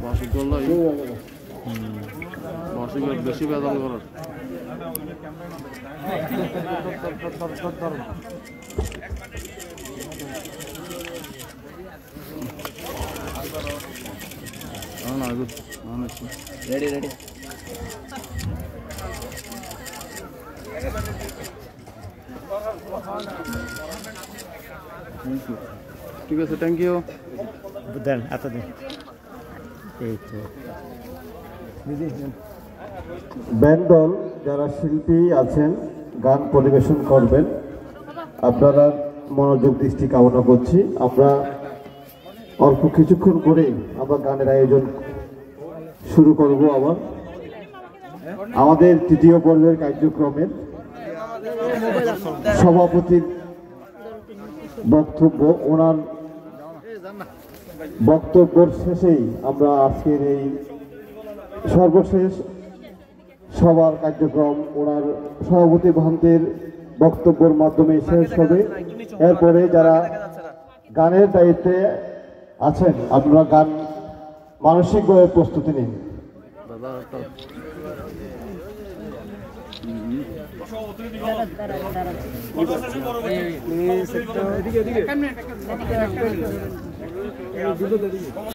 মাসিক করলে মাসিক বেশি বেতন করার রেডি রেডি ঠিক আছে থ্যাংক ইউ দেন এতদিন এই তো ব্যান্ড দল যারা শিল্পী আছেন গান পরিবেশন করবেন আপনারা মনোযোগ দৃষ্টি কামনা করছি। আমরা অল্প কিছুক্ষণ করে আমরা গানের আয়োজন শুরু করব। আবার আমাদের তৃতীয় পর্বের কার্যক্রমের সভাপতির বক্তব্য, ওনার বক্তব্যের শেষেই আমরা আজকের এই সর্বশেষ সবার কার্যক্রম ওনার সভাপতি ভান্তের বক্তব্যের মাধ্যমে শেষ হবে। এরপরে যারা গানের দায়িত্বে আছেন আপনারা গান মানসিকভাবে প্রস্তুতি নিন। দাদা